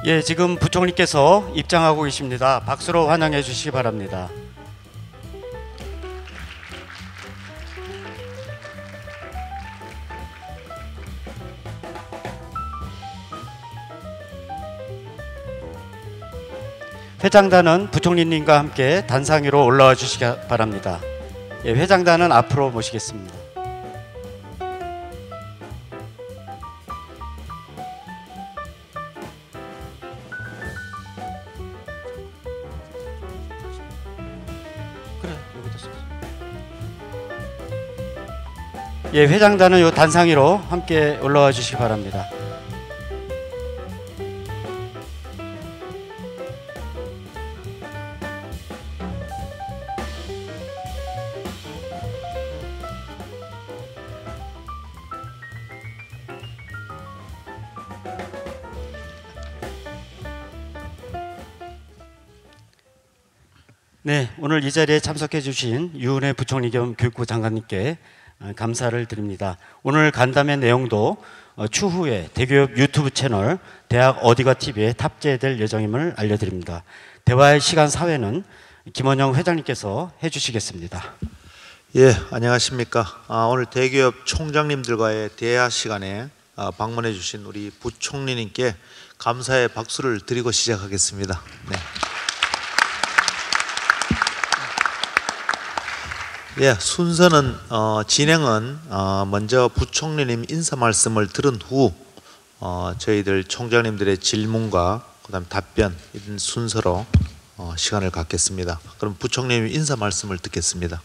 예, 지금 부총리께서 입장하고 계십니다. 박수로 환영해 주시기 바랍니다. 회장단은 부총리님과 함께 단상 위로 올라와 주시기 바랍니다. 예, 회장단은 앞으로 모시겠습니다. 예, 회장단은 요 단상 위로 함께 올라와 주시기 바랍니다. 네, 오늘 이 자리에 참석해 주신 유은혜 부총리 겸 교육부 장관님께 감사를 드립니다. 오늘 간담회 내용도 추후에 대교협 유튜브 채널 대학 어디가 TV에 탑재될 예정임을 알려드립니다. 대화의 시간 사회는 김원영 회장님께서 해주시겠습니다. 예, 안녕하십니까. 오늘 대기업 총장님들과의 대화 시간에 방문해 주신 우리 부총리님께 감사의 박수를 드리고 시작하겠습니다. 네. 예, 순서는 진행은 먼저 부총리님 인사 말씀을 들은 후 저희들 총장님들의 질문과 그다음 답변 이런 순서로 시간을 갖겠습니다. 그럼 부총리님 인사 말씀을 듣겠습니다.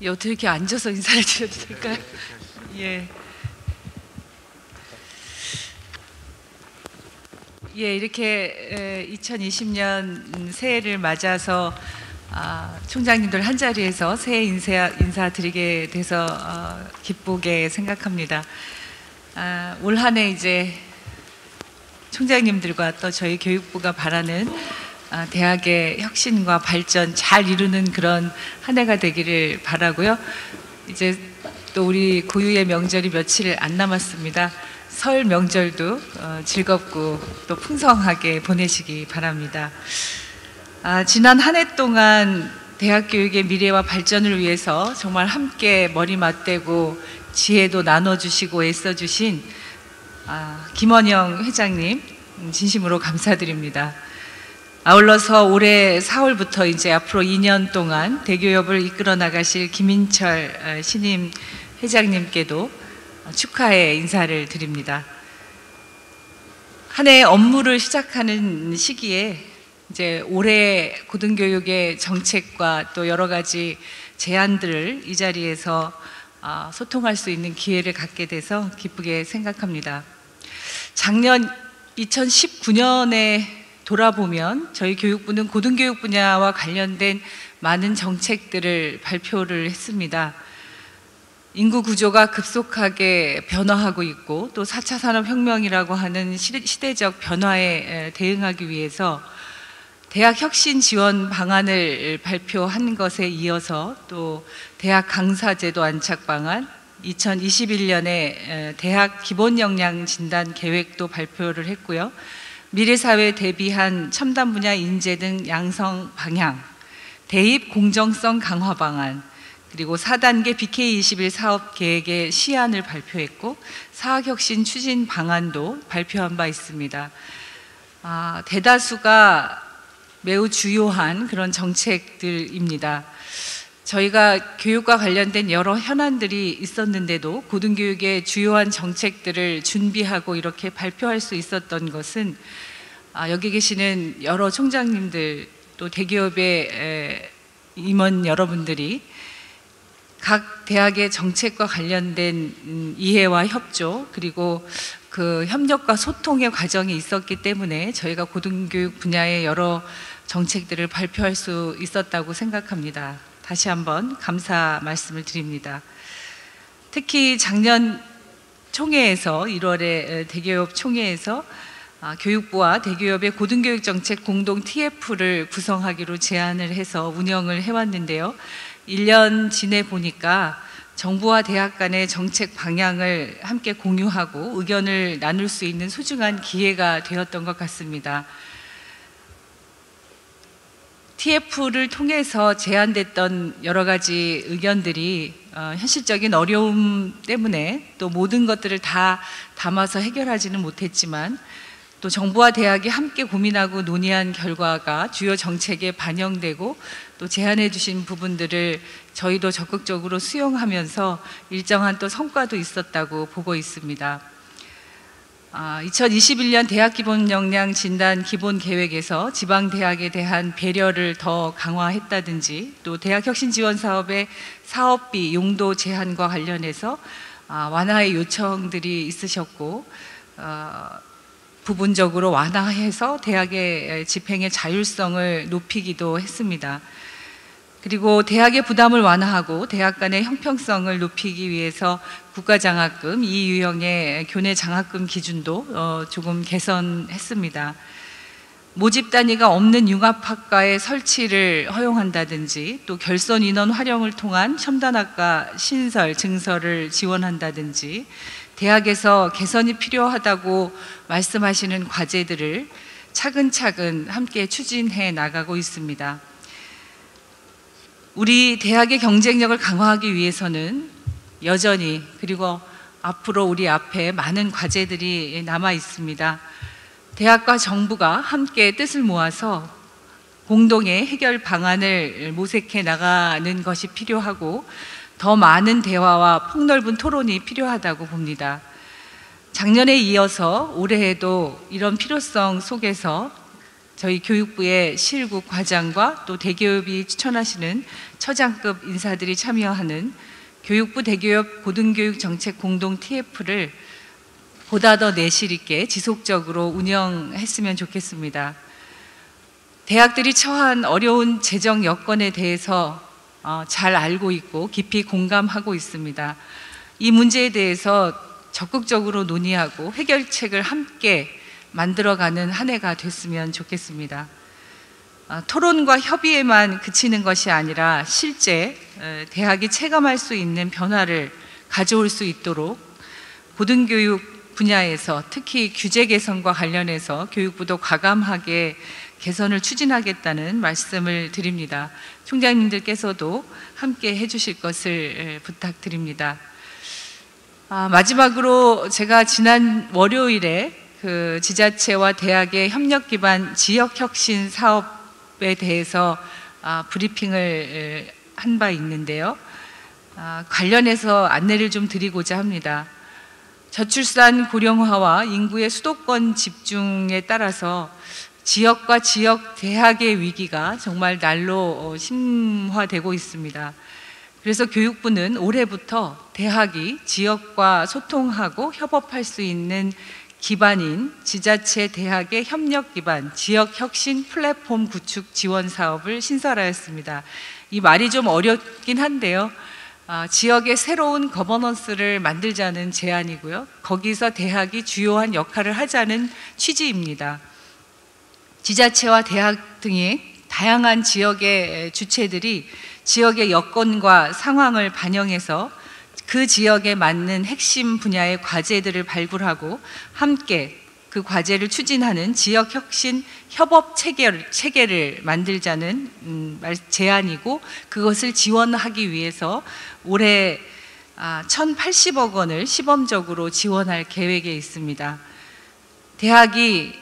예, 어떻게 이렇게 앉아서 인사를 드려도 될까요? 예. 예, 이렇게 2020년 새해를 맞아서 총장님들 한 자리에서 새해 인사드리게 돼서 기쁘게 생각합니다. 올 한 해 이제 총장님들과 또 저희 교육부가 바라는 대학의 혁신과 발전 잘 이루는 그런 한 해가 되기를 바라고요. 이제 또 우리 고유의 명절이 며칠 안 남았습니다. 설 명절도 즐겁고 또 풍성하게 보내시기 바랍니다. 지난 한 해 동안 대학 교육의 미래와 발전을 위해서 정말 함께 머리 맞대고 지혜도 나눠주시고 애써주신 김원영 회장님 진심으로 감사드립니다. 아울러서 올해 4월부터 이제 앞으로 2년 동안 대교협을 이끌어 나가실 김인철 신임 회장님께도 축하의 인사를 드립니다. 한 해 업무를 시작하는 시기에 이제 올해 고등교육의 정책과 또 여러 가지 제안들을 이 자리에서 소통할 수 있는 기회를 갖게 돼서 기쁘게 생각합니다. 작년 2019년에 돌아보면 저희 교육부는 고등교육 분야와 관련된 많은 정책들을 발표를 했습니다. 인구 구조가 급속하게 변화하고 있고 또 4차 산업혁명이라고 하는 시대적 변화에 대응하기 위해서 대학 혁신 지원 방안을 발표한 것에 이어서 또 대학 강사제도 안착 방안, 2021년에 대학 기본 역량 진단 계획도 발표를 했고요. 미래사회에 대비한 첨단 분야 인재 등 양성 방향, 대입 공정성 강화 방안, 그리고 4단계 BK21 사업 계획의 시안을 발표했고 사학혁신 추진 방안도 발표한 바 있습니다. 대다수가 매우 주요한 그런 정책들입니다. 저희가 교육과 관련된 여러 현안들이 있었는데도 고등교육의 주요한 정책들을 준비하고 이렇게 발표할 수 있었던 것은 여기 계시는 여러 총장님들 또 대기업의 임원 여러분들이 각 대학의 정책과 관련된 이해와 협조 그리고 그 협력과 소통의 과정이 있었기 때문에 저희가 고등교육 분야의 여러 정책들을 발표할 수 있었다고 생각합니다. 다시 한번 감사 말씀을 드립니다. 특히 작년 총회에서 1월에 대기업 총회에서 교육부와 대기업의 고등교육 정책 공동 TF를 구성하기로 제안을 해서 운영을 해왔는데요. 1년 지내 보니까 정부와 대학 간의 정책 방향을 함께 공유하고 의견을 나눌 수 있는 소중한 기회가 되었던 것 같습니다. TF를 통해서 제안됐던 여러 가지 의견들이 현실적인 어려움 때문에 또 모든 것들을 다 담아서 해결하지는 못했지만 또 정부와 대학이 함께 고민하고 논의한 결과가 주요 정책에 반영되고 또 제안해 주신 부분들을 저희도 적극적으로 수용하면서 일정한 또 성과도 있었다고 보고 있습니다. 2021년 대학 기본 역량 진단 기본 계획에서 지방 대학에 대한 배려를 더 강화했다든지 또 대학 혁신 지원 사업의 사업비 용도 제한과 관련해서 완화의 요청들이 있으셨고 부분적으로 완화해서 대학의 집행의 자율성을 높이기도 했습니다. 그리고 대학의 부담을 완화하고 대학 간의 형평성을 높이기 위해서 국가장학금, 이 유형의 교내 장학금 기준도 조금 개선했습니다. 모집 단위가 없는 융합학과의 설치를 허용한다든지 또 결손 인원 활용을 통한 첨단학과 신설, 증설을 지원한다든지 대학에서 개선이 필요하다고 말씀하시는 과제들을 차근차근 함께 추진해 나가고 있습니다. 우리 대학의 경쟁력을 강화하기 위해서는 여전히 그리고 앞으로 우리 앞에 많은 과제들이 남아 있습니다. 대학과 정부가 함께 뜻을 모아서 공동의 해결 방안을 모색해 나가는 것이 필요하고 더 많은 대화와 폭넓은 토론이 필요하다고 봅니다. 작년에 이어서 올해에도 이런 필요성 속에서 저희 교육부의 실국 과장과 또 대기업이 추천하시는 처장급 인사들이 참여하는 교육부 대기업 고등교육 정책 공동 TF를 보다 더 내실 있게 지속적으로 운영했으면 좋겠습니다. 대학들이 처한 어려운 재정 여건에 대해서 잘 알고 있고 깊이 공감하고 있습니다. 이 문제에 대해서 적극적으로 논의하고 해결책을 함께 만들어가는 한 해가 됐으면 좋겠습니다. 토론과 협의에만 그치는 것이 아니라 실제 대학이 체감할 수 있는 변화를 가져올 수 있도록 고등교육 분야에서 특히 규제 개선과 관련해서 교육부도 과감하게 개선을 추진하겠다는 말씀을 드립니다. 총장님들께서도 함께 해주실 것을 부탁드립니다. 마지막으로 제가 지난 월요일에 그 지자체와 대학의 협력 기반 지역 혁신 사업에 대해서 브리핑을 한 바 있는데요. 관련해서 안내를 좀 드리고자 합니다. 저출산 고령화와 인구의 수도권 집중에 따라서 지역과 지역 대학의 위기가 정말 날로 심화되고 있습니다. 그래서 교육부는 올해부터 대학이 지역과 소통하고 협업할 수 있는 기반인 지자체 대학의 협력 기반 지역 혁신 플랫폼 구축 지원 사업을 신설하였습니다. 이 말이 좀 어렵긴 한데요. 지역의 새로운 거버넌스를 만들자는 제안이고요. 거기서 대학이 주요한 역할을 하자는 취지입니다. 지자체와 대학 등의 다양한 지역의 주체들이 지역의 여건과 상황을 반영해서 그 지역에 맞는 핵심 분야의 과제들을 발굴하고 함께 그 과제를 추진하는 지역 혁신 협업 체계를 만들자는 제안이고 그것을 지원하기 위해서 올해 1,080억 원을 시범적으로 지원할 계획에 있습니다. 대학이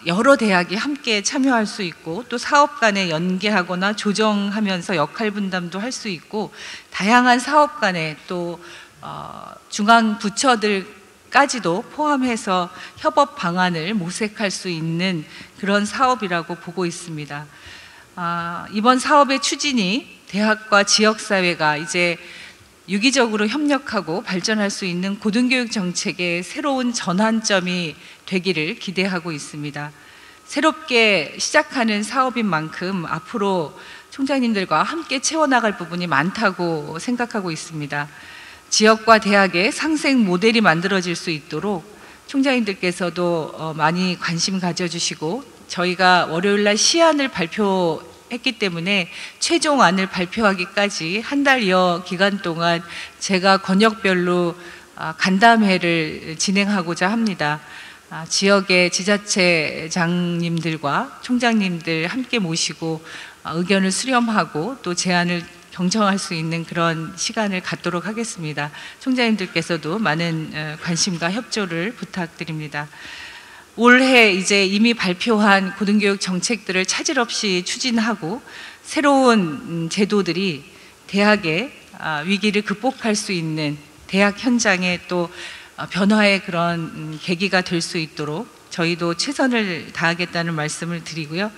여러 대학이 함께 참여할 수 있고 또 사업 간에 연계하거나 조정하면서 역할 분담도 할 수 있고 다양한 사업 간에 또 중앙 부처들까지도 포함해서 협업 방안을 모색할 수 있는 그런 사업이라고 보고 있습니다. 이번 사업의 추진이 대학과 지역사회가 이제 유기적으로 협력하고 발전할 수 있는 고등교육 정책의 새로운 전환점이 되기를 기대하고 있습니다. 새롭게 시작하는 사업인 만큼 앞으로 총장님들과 함께 채워나갈 부분이 많다고 생각하고 있습니다. 지역과 대학의 상생 모델이 만들어질 수 있도록 총장님들께서도 많이 관심 가져주시고 저희가 월요일 날 시안을 발표할 했기 때문에 최종안을 발표하기까지 한 달여 기간 동안 제가 권역별로 간담회를 진행하고자 합니다. 지역의 지자체장님들과 총장님들 함께 모시고 의견을 수렴하고 또 제안을 경청할 수 있는 그런 시간을 갖도록 하겠습니다. 총장님들께서도 많은 관심과 협조를 부탁드립니다. 올해 이제 이미 발표한 고등교육 정책들을 차질 없이 추진하고 새로운 제도들이 대학의 위기를 극복할 수 있는 대학 현장의 또 변화의 그런 계기가 될 수 있도록 저희도 최선을 다하겠다는 말씀을 드리고요.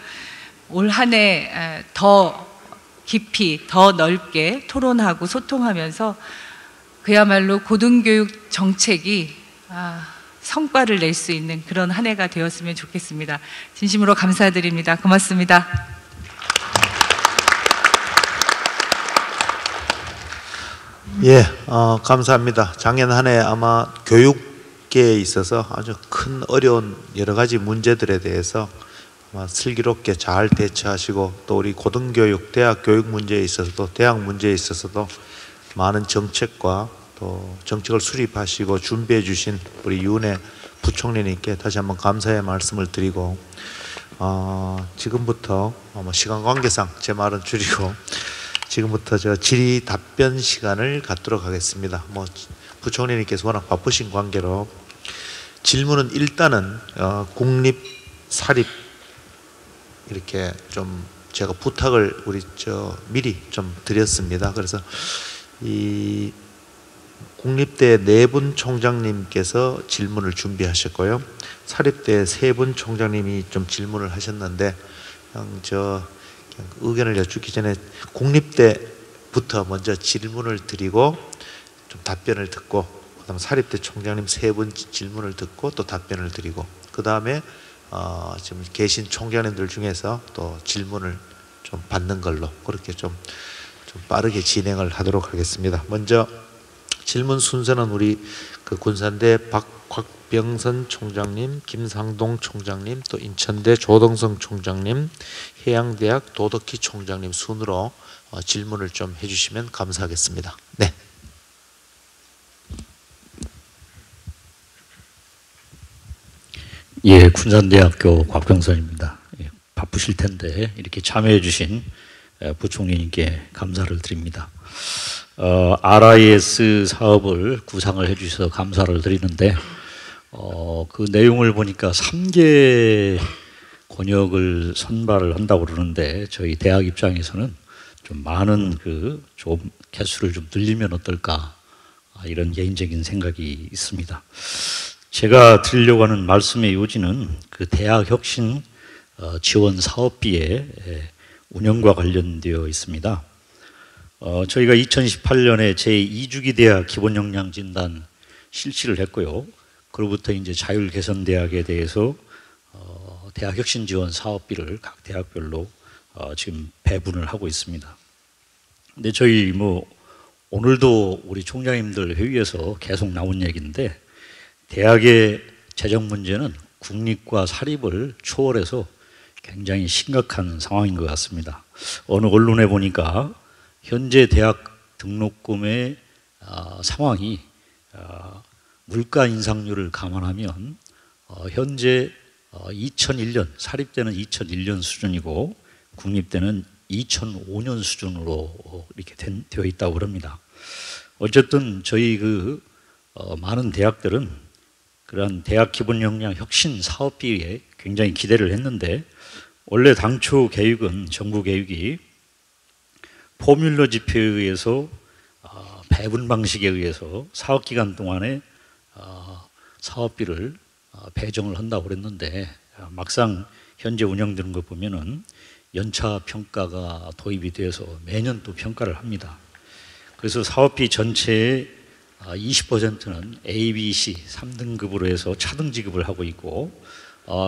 올 한 해 더 깊이 더 넓게 토론하고 소통하면서 그야말로 고등교육 정책이 성과를 낼 수 있는 그런 한 해가 되었으면 좋겠습니다. 진심으로 감사드립니다. 고맙습니다. 예, 감사합니다. 작년 한 해 아마 교육계에 있어서 아주 큰 어려운 여러 가지 문제들에 대해서 아마 슬기롭게 잘 대처하시고 또 우리 고등교육, 대학 교육 문제에 있어서도 대학 문제에 있어서도 많은 정책과 또 정책을 수립하시고 준비해 주신 우리 유은혜 부총리님께 다시 한번 감사의 말씀을 드리고 지금부터 시간 관계상 제 말은 줄이고 지금부터 저 질의 답변 시간을 갖도록 하겠습니다. 부총리님께서 워낙 바쁘신 관계로 질문은 일단은 국립, 사립 이렇게 좀 제가 부탁을 미리 좀 드렸습니다. 그래서 이 국립대 4분 총장님께서 질문을 준비하셨고요. 사립대 3분 총장님이 좀 질문을 하셨는데 그냥 의견을 여쭙기 전에 국립대부터 먼저 질문을 드리고 좀 답변을 듣고 그다음 사립대 총장님 3분 질문을 듣고 또 답변을 드리고 그 다음에 지금 계신 총장님들 중에서 또 질문을 좀 받는 걸로 그렇게 좀 빠르게 진행을 하도록 하겠습니다. 먼저 질문 순서는 우리 군산대 곽병선 총장님, 김상동 총장님, 또 인천대 조동성 총장님, 해양대학 도덕희 총장님 순으로 질문을 좀 해주시면 감사하겠습니다. 네. 예, 군산대학교 곽병선입니다. 예, 바쁘실 텐데 이렇게 참여해 주신 부총리님께 감사를 드립니다. RIS 사업을 구상을 해 주셔서 감사를 드리는데 그 내용을 보니까 3개 권역을 선발을 한다고 그러는데 저희 대학 입장에서는 좀 많은 좀 개수를 좀 늘리면 어떨까 이런 개인적인 생각이 있습니다. 제가 드리려고 하는 말씀의 요지는 대학 혁신 지원 사업비의 운영과 관련되어 있습니다. 저희가 2018년에 제2주기 대학 기본역량 진단 실시를 했고요. 그로부터 이제 자율개선대학에 대해서 대학 혁신 지원 사업비를 각 대학별로 지금 배분을 하고 있습니다. 근데 저희 오늘도 우리 총장님들 회의에서 계속 나온 얘기인데 대학의 재정 문제는 국립과 사립을 초월해서 굉장히 심각한 상황인 것 같습니다. 어느 언론에 보니까 현재 대학 등록금의 상황이 물가 인상률을 감안하면 현재 2001년 사립대는 2001년 수준이고 국립대는 2005년 수준으로 이렇게 되어 있다고 그럽니다. 어쨌든 저희 많은 대학들은 그러한 대학 기본 역량 혁신 사업비에 굉장히 기대를 했는데 원래 당초 계획은 정부 계획이 포뮬러 지표에 의해서 배분 방식에 의해서 사업 기간 동안에 사업비를 배정을 한다고 그랬는데 막상 현재 운영되는 거 보면은 연차 평가가 도입이 되어서 매년 또 평가를 합니다. 그래서 사업비 전체의 20%는 A, B, C 3등급으로 해서 차등 지급을 하고 있고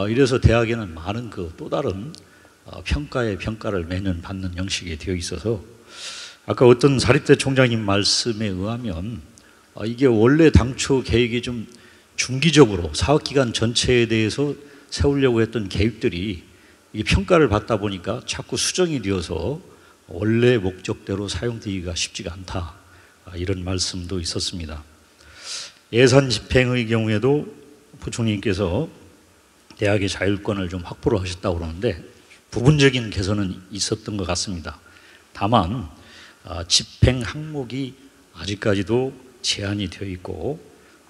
이래서 대학에는 많은 또 다른 평가의 평가를 매년 받는 형식이 되어 있어서 아까 어떤 사립대 총장님 말씀에 의하면 이게 원래 당초 계획이 좀 중기적으로 사업기간 전체에 대해서 세우려고 했던 계획들이 이 평가를 받다 보니까 자꾸 수정이 되어서 원래 목적대로 사용되기가 쉽지가 않다. 이런 말씀도 있었습니다. 예산 집행의 경우에도 부총리님께서 대학의 자율권을 좀 확보를 하셨다고 그러는데 부분적인 개선은 있었던 것 같습니다. 다만 집행 항목이 아직까지도 제한이 되어 있고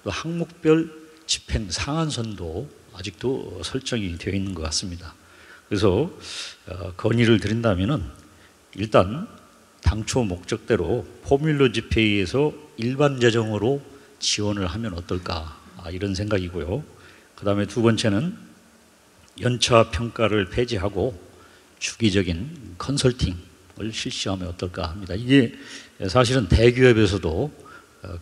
그 항목별 집행 상한선도 아직도 설정이 되어 있는 것 같습니다. 그래서 건의를 드린다면은 일단 당초 목적대로 포뮬러 집회에서 일반 재정으로 지원을 하면 어떨까 이런 생각이고요. 그 다음에 두 번째는 연차 평가를 폐지하고 주기적인 컨설팅을 실시하면 어떨까 합니다. 이게 사실은 대기업에서도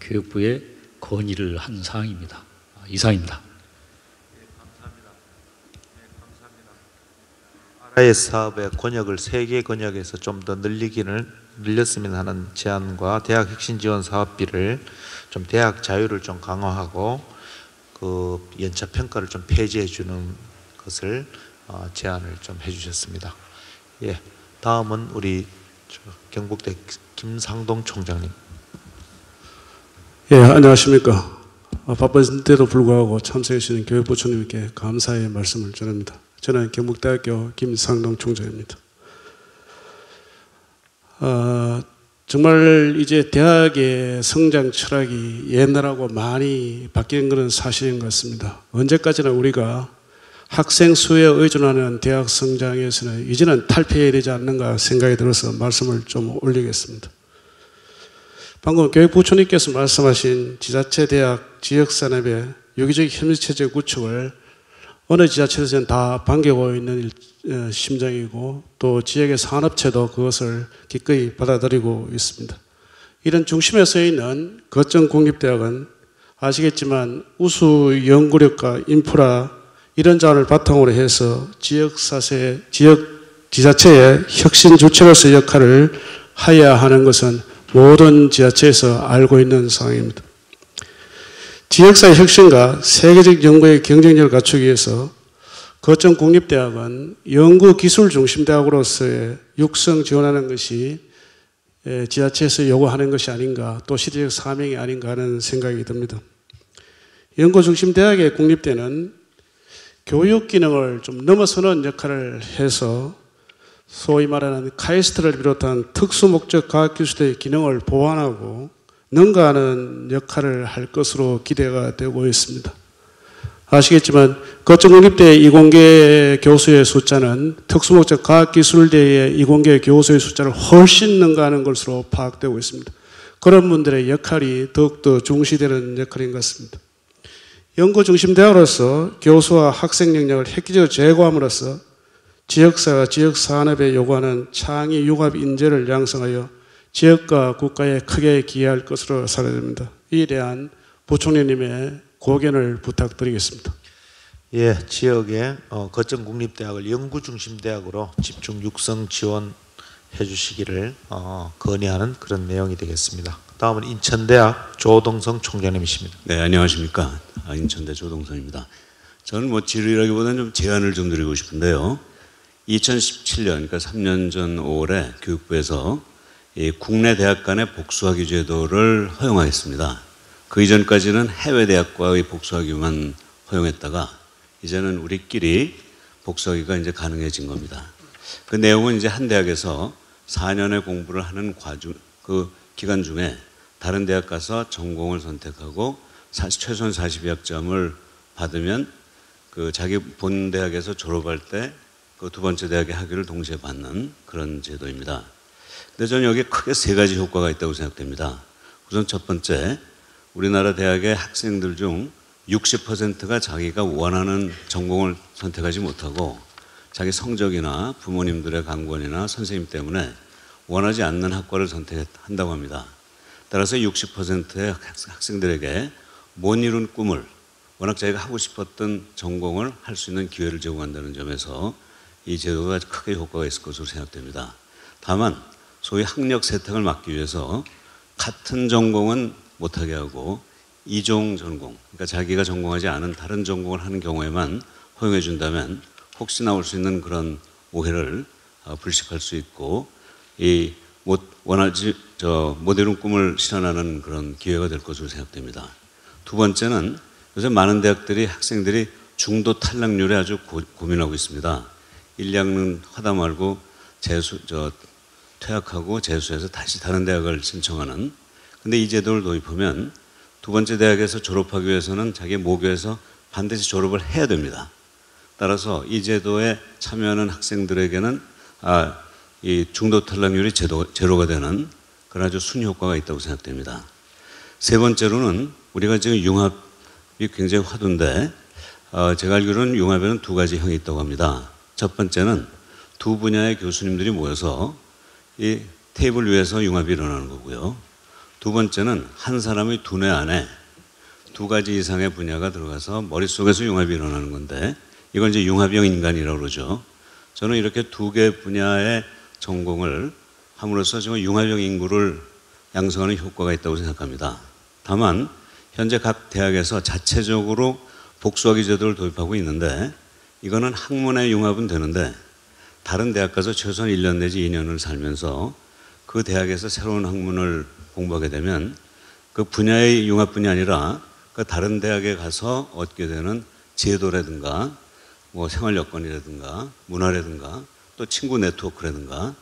교육부에 건의를 한 사항입니다. 이상입니다. 나라의 사업의 권역을 3개 권역에서 좀 더 늘렸으면 하는 제안과 대학 혁신 지원 사업비를 좀 대학 자율을 좀 강화하고 그 연차 평가를 좀 폐지해 주는 것을 제안을 좀 해주셨습니다. 예, 다음은 우리 경북대 김상동 총장님. 예, 안녕하십니까. 바쁜데도 불구하고 참석해 주신 교육부총리님께 감사의 말씀을 전합니다. 저는 경북대학교 김상동 총장입니다. 정말 이제 대학의 성장 철학이 옛날하고 많이 바뀐 것은 사실인 것 같습니다. 언제까지나 우리가 학생 수에 의존하는 대학 성장에서는 이제는 탈피해야 되지 않는가 생각이 들어서 말씀을 좀 올리겠습니다. 방금 교육부총리께서 말씀하신 지자체 대학 지역산업의 유기적 협력체제 구축을 어느 지자체에서는 다 반겨오고 있는 심정이고 또 지역의 산업체도 그것을 기꺼이 받아들이고 있습니다. 이런 중심에 서 있는 거점국립대학은 아시겠지만 우수 연구력과 인프라 이런 자원을 바탕으로 해서 지역 지자체의 혁신 주체로서의 역할을 해야 하는 것은 모든 지자체에서 알고 있는 상황입니다. 지역사회 혁신과 세계적 연구의 경쟁력을 갖추기 위해서 거점국립대학은 연구기술 중심대학으로서의 육성 지원하는 것이 지자체에서 요구하는 것이 아닌가, 또 시대적 사명이 아닌가 하는 생각이 듭니다. 연구중심대학의 국립대는 교육 기능을 좀 넘어서는 역할을 해서 소위 말하는 카이스트를 비롯한 특수목적 과학기술의 기능을 보완하고 능가하는 역할을 할 것으로 기대가 되고 있습니다. 아시겠지만 거점국립대 이공계 교수의 숫자는 특수목적 과학기술대의 이공계 교수의 숫자를 훨씬 능가하는 것으로 파악되고 있습니다. 그런 분들의 역할이 더욱더 중시되는 역할인 것 같습니다. 연구중심대학으로서 교수와 학생 역량을 획기적으로 제고함으로써 지역사회와 지역산업에 요구하는 창의 융합 인재를 양성하여 지역과 국가에 크게 기여할 것으로 사료됩니다. 이에 대한 부총리님의 고견을 부탁드리겠습니다. 예, 지역의 거점국립대학을 연구중심대학으로 집중 육성 지원해 주시기를 건의하는 그런 내용이 되겠습니다. 다음은 인천대학 조동성 총장님이십니다. 네, 안녕하십니까. 인천대 조동성입니다. 저는 뭐 질의라기보다는 좀 제안을 좀 드리고 싶은데요. 2017년, 그러니까 3년 전 5월에 교육부에서 이 국내 대학 간의 복수학위 제도를 허용하겠습니다. 그 이전까지는 해외 대학과의 복수학위만 허용했다가 이제는 우리끼리 복수학위가 이제 가능해진 겁니다. 그 내용은 이제 한 대학에서 4년의 공부를 하는 그 기간 중에 다른 대학 가서 전공을 선택하고 최소한 42학점을 받으면 그 자기 본 대학에서 졸업할 때 그 두 번째 대학의 학위를 동시에 받는 그런 제도입니다. 근데 저는 여기에 크게 3가지 효과가 있다고 생각됩니다. 우선 첫 번째, 우리나라 대학의 학생들 중 60%가 자기가 원하는 전공을 선택하지 못하고 자기 성적이나 부모님들의 강권이나 선생님 때문에 원하지 않는 학과를 선택한다고 합니다. 따라서 60%의 학생들에게 못 이룬 꿈을 워낙 자기가 하고 싶었던 전공을 할 수 있는 기회를 제공한다는 점에서 이 제도가 크게 효과가 있을 것으로 생각됩니다. 다만 소위 학력 세탁을 막기 위해서 같은 전공은 못하게 하고 이종 전공, 그러니까 자기가 전공하지 않은 다른 전공을 하는 경우에만 허용해 준다면 혹시 나올 수 있는 그런 오해를 불식할 수 있고 이 못 이룬 꿈을 실현하는 그런 기회가 될 것으로 생각됩니다. 두 번째는 요새 많은 대학들이 학생들이 중도 탈락률에 아주 고민하고 있습니다. 1, 2학년 하다 말고 퇴학하고 재수해서 다시 다른 대학을 신청하는. 근데 이 제도를 도입하면 두 번째 대학에서 졸업하기 위해서는 자기 모교에서 반드시 졸업을 해야 됩니다. 따라서 이 제도에 참여하는 학생들에게는 이 중도 탈락률이 제로가 되는 그런 아주 순효과가 있다고 생각됩니다. 세 번째로는 우리가 지금 융합이 굉장히 화두인데 제가 알기로는 융합에는 두 가지 형이 있다고 합니다. 첫 번째는 두 분야의 교수님들이 모여서 이 테이블 위에서 융합이 일어나는 거고요. 두 번째는 한 사람의 두뇌 안에 두 가지 이상의 분야가 들어가서 머릿속에서 융합이 일어나는 건데 이걸 이제 융합형 인간이라고 그러죠. 저는 이렇게 두 개 분야의 전공을 함으로써 지금 융합형 인구를 양성하는 효과가 있다고 생각합니다. 다만 현재 각 대학에서 자체적으로 복수학위 제도를 도입하고 있는데 이거는 학문의 융합은 되는데 다른 대학 가서 최소한 1년 내지 2년을 살면서 그 대학에서 새로운 학문을 공부하게 되면 그 분야의 융합뿐이 아니라 그 다른 대학에 가서 얻게 되는 제도라든가 뭐 생활 여건이라든가 문화라든가 또 친구 네트워크라든가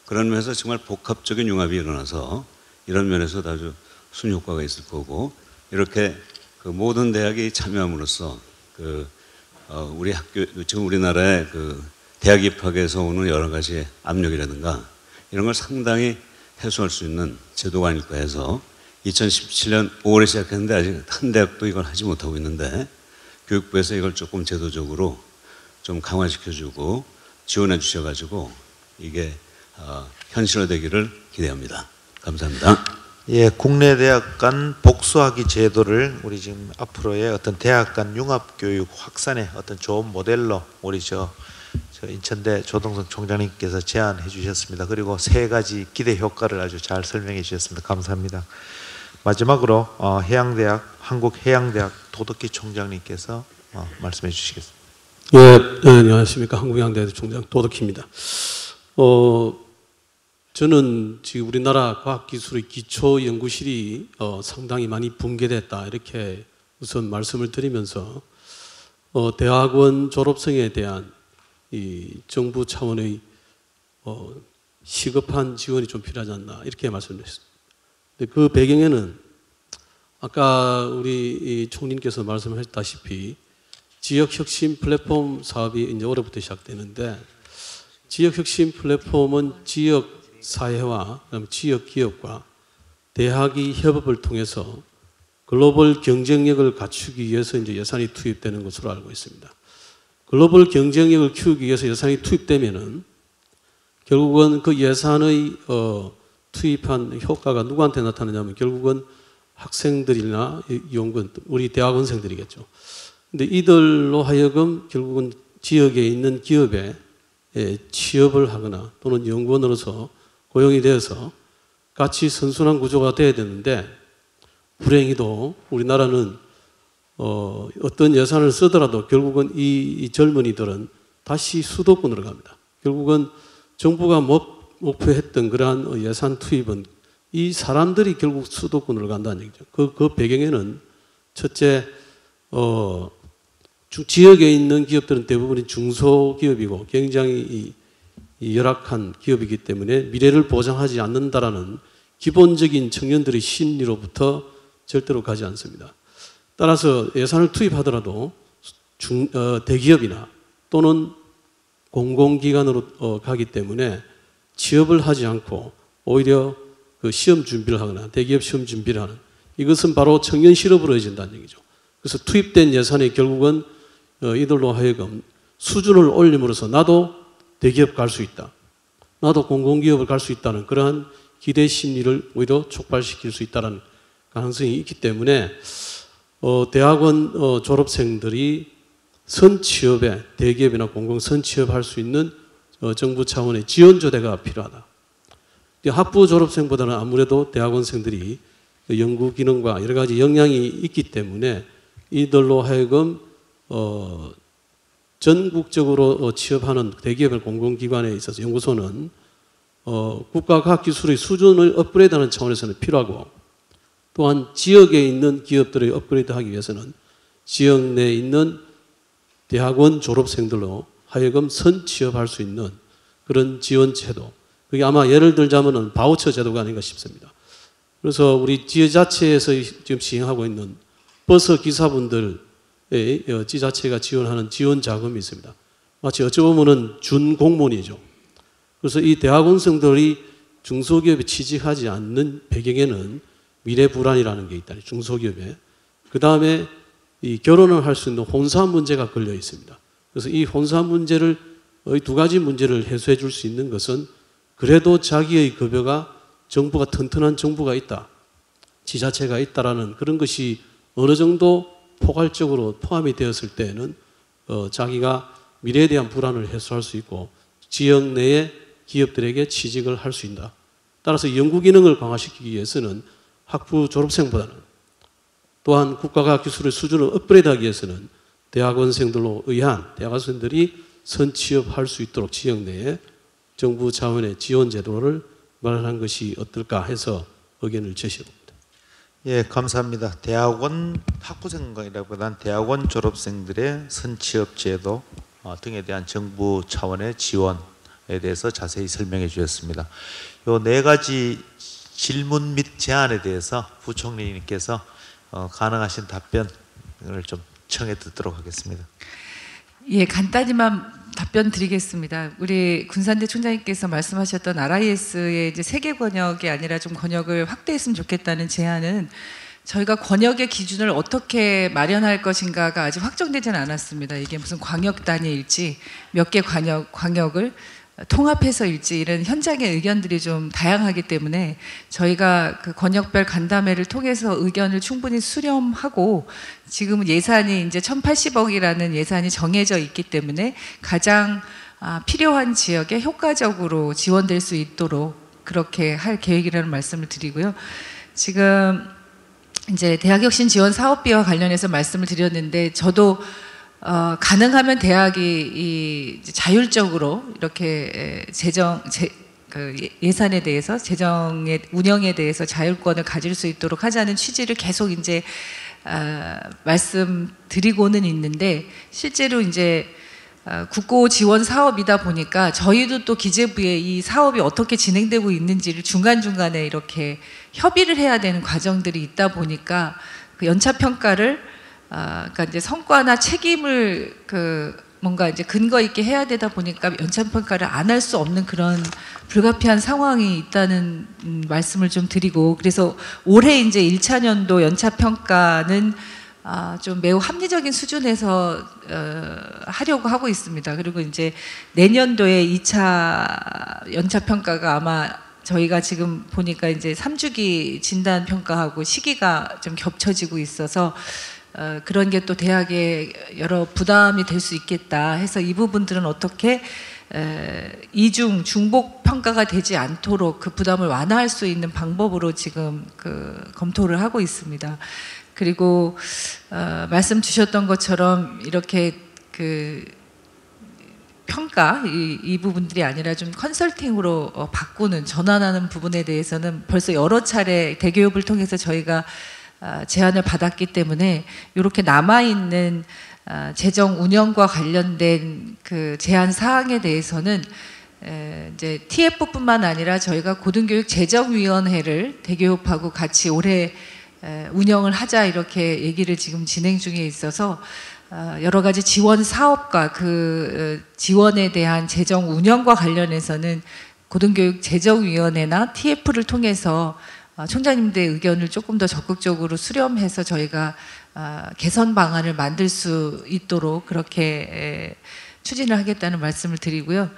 그런 면에서 정말 복합적인 융합이 일어나서 이런 면에서도 아주 순효과가 있을 거고 이렇게 그 모든 대학이 참여함으로써 우리 학교 지금 우리나라의 그 대학 입학에서 오는 여러 가지 압력이라든가 이런 걸 상당히 해소할 수 있는 제도가 아닐까 해서 2017년 5월에 시작했는데 아직 한 대학도 이걸 하지 못하고 있는데 교육부에서 이걸 조금 제도적으로 좀 강화시켜주고 지원해 주셔가지고 이게 현실화되기를 기대합니다. 감사합니다. 예, 국내 대학 간 복수학위 제도를 우리 지금 앞으로의 어떤 대학 간 융합 교육 확산의 어떤 좋은 모델로 우리 저 인천대 조동선 총장님께서 제안해 주셨습니다. 그리고 세 가지 기대 효과를 아주 잘 설명해 주셨습니다. 감사합니다. 마지막으로 해양대학 한국해양대학 도덕기 총장님께서 말씀해 주시겠습니다. 예, 안녕하십니까. 한국해양대학 총장 도덕기입니다. 저는 지금 우리나라 과학기술의 기초연구실이 상당히 많이 붕괴됐다 이렇게 우선 말씀을 드리면서 대학원 졸업생에 대한 이 정부 차원의 시급한 지원이 좀 필요하지 않나 이렇게 말씀드렸습니다. 근데 그 배경에는 아까 우리 총리님께서 말씀하셨다시피 지역혁신 플랫폼 사업이 이제 올해부터 시작되는데 지역혁신 플랫폼은 지역 사회와 지역 기업과 대학이 협업을 통해서 글로벌 경쟁력을 갖추기 위해서 이제 예산이 투입되는 것으로 알고 있습니다. 글로벌 경쟁력을 키우기 위해서 예산이 투입되면은 결국은 그 예산의 투입한 효과가 누구한테 나타나냐면 결국은 학생들이나 연구원, 우리 대학원생들이겠죠. 근데 이들로 하여금 결국은 지역에 있는 기업에 취업을 하거나 또는 연구원으로서 고용이 되어서 같이 선순환 구조가 돼야 되는데 불행히도 우리나라는 어떤 예산을 쓰더라도 결국은 이 젊은이들은 다시 수도권으로 갑니다. 결국은 정부가 목표했던 그러한 예산 투입은 이 사람들이 결국 수도권으로 간다는 얘기죠. 그 배경에는 첫째, 지역에 있는 기업들은 대부분 중소기업이고 굉장히 열악한 기업이기 때문에 미래를 보장하지 않는다라는 기본적인 청년들의 심리로부터 절대로 가지 않습니다. 따라서 예산을 투입하더라도 대기업이나 또는 공공기관으로 가기 때문에 취업을 하지 않고 오히려 그 시험 준비를 하거나 대기업 시험 준비를 하는 이것은 바로 청년 실업으로 이어진다는 얘기죠. 그래서 투입된 예산이 결국은 이들로 하여금 수준을 올림으로써 나도 대기업 갈 수 있다. 나도 공공기업을 갈 수 있다는 그러한 기대 심리를 오히려 촉발시킬 수 있다는 가능성이 있기 때문에 대학원 졸업생들이 선취업에 대기업이나 공공 선취업할 수 있는 정부 차원의 지원조대가 필요하다. 학부 졸업생보다는 아무래도 대학원생들이 연구 기능과 여러 가지 역량이 있기 때문에 이들로 하여금 전국적으로 취업하는 대기업의 공공기관에 있어서 연구소는 국가 과학기술의 수준을 업그레이드하는 차원에서는 필요하고, 또한 지역에 있는 기업들을 업그레이드하기 위해서는 지역 내에 있는 대학원 졸업생들로 하여금 선취업할 수 있는 그런 지원 제도, 그게 아마 예를 들자면은 바우처 제도가 아닌가 싶습니다. 그래서 우리 지자체에서 지금 시행하고 있는 버스 기사분들의 지자체가 지원하는 지원 자금이 있습니다. 마치 어찌 보면은 준공무원이죠. 그래서 이 대학원생들이 중소기업에 취직하지 않는 배경에는 미래 불안이라는 게 있다. 중소기업에. 그 다음에 이 결혼을 할 수 있는 혼사 문제가 걸려 있습니다. 그래서 이 혼사 문제를, 이 두 가지 문제를 해소해 줄 수 있는 것은 그래도 자기의 급여가 정부가 튼튼한 정부가 있다, 지자체가 있다라는 그런 것이 어느 정도 포괄적으로 포함이 되었을 때에는 자기가 미래에 대한 불안을 해소할 수 있고 지역 내의 기업들에게 취직을 할 수 있다. 따라서 연구 기능을 강화시키기 위해서는 학부 졸업생보다는, 또한 국가과학기술의 수준을 업그레이드하기 위해서는 대학원생들로 의한 대학원생들이 선취업할 수 있도록 지역 내에 정부 차원의 지원 제도를 마련한 것이 어떨까 해서 의견을 제시합니다. 예, 감사합니다. 대학원 학부생이라기보다는 대학원 졸업생들의 선취업 제도 등에 대한 정부 차원의 지원에 대해서 자세히 설명해 주셨습니다. 요 네 가지 질문 및 제안에 대해서 부총리님께서 가능하신 답변을 좀 청해 듣도록 하겠습니다. 예, 간단히만 답변 드리겠습니다. 우리 군산대 총장님께서 말씀하셨던 RIS의 이제 세계 권역이 아니라 좀 권역을 확대했으면 좋겠다는 제안은 저희가 권역의 기준을 어떻게 마련할 것인가가 아직 확정되지는 않았습니다. 이게 무슨 광역 단위일지 몇 개 광역을 통합해서일지 이런 현장의 의견들이 좀 다양하기 때문에 저희가 그 권역별 간담회를 통해서 의견을 충분히 수렴하고 지금은 예산이 이제 1,080억이라는 예산이 정해져 있기 때문에 가장 필요한 지역에 효과적으로 지원될 수 있도록 그렇게 할 계획이라는 말씀을 드리고요. 지금 이제 대학혁신 지원 사업비와 관련해서 말씀을 드렸는데 저도 가능하면 대학이 자율적으로 이렇게 예산에 대해서 재정의 운영에 대해서 자율권을 가질 수 있도록 하자는 취지를 계속 이제 말씀드리고는 있는데 실제로 이제 국고 지원 사업이다 보니까 저희도 또 기재부에 이 사업이 어떻게 진행되고 있는지를 중간중간에 이렇게 협의를 해야 되는 과정들이 있다 보니까 그 연차 평가를 그러니까 이제 성과나 책임을 뭔가 이제 근거 있게 해야 되다 보니까 연차 평가를 안 할 수 없는 그런 불가피한 상황이 있다는 말씀을 좀 드리고, 그래서 올해 이제 1차 년도 연차 평가는 좀 매우 합리적인 수준에서 하려고 하고 있습니다. 그리고 이제 내년도에 2차 연차 평가가 아마 저희가 지금 보니까 이제 3주기 진단 평가하고 시기가 좀 겹쳐지고 있어서 그런 게 또 대학에 여러 부담이 될 수 있겠다 해서 이 부분들은 어떻게 이중 중복 평가가 되지 않도록 그 부담을 완화할 수 있는 방법으로 지금 검토를 하고 있습니다. 그리고 말씀 주셨던 것처럼 이렇게 평가 이 부분들이 아니라 좀 컨설팅으로 바꾸는 전환하는 부분에 대해서는 벌써 여러 차례 대교육을 통해서 저희가 제안을 받았기 때문에 이렇게 남아있는 재정 운영과 관련된 그 제안 사항에 대해서는 이제 TF뿐만 아니라 저희가 고등교육 재정위원회를 대교육하고 같이 올해 운영을 하자 이렇게 얘기를 지금 진행 중에 있어서 여러 가지 지원 사업과 그 지원에 대한 재정 운영과 관련해서는 고등교육 재정위원회나 TF를 통해서 총장님들의 의견을 조금 더 적극적으로 수렴해서 저희가 개선 방안을 만들 수 있도록 그렇게 추진을 하겠다는 말씀을 드리고요.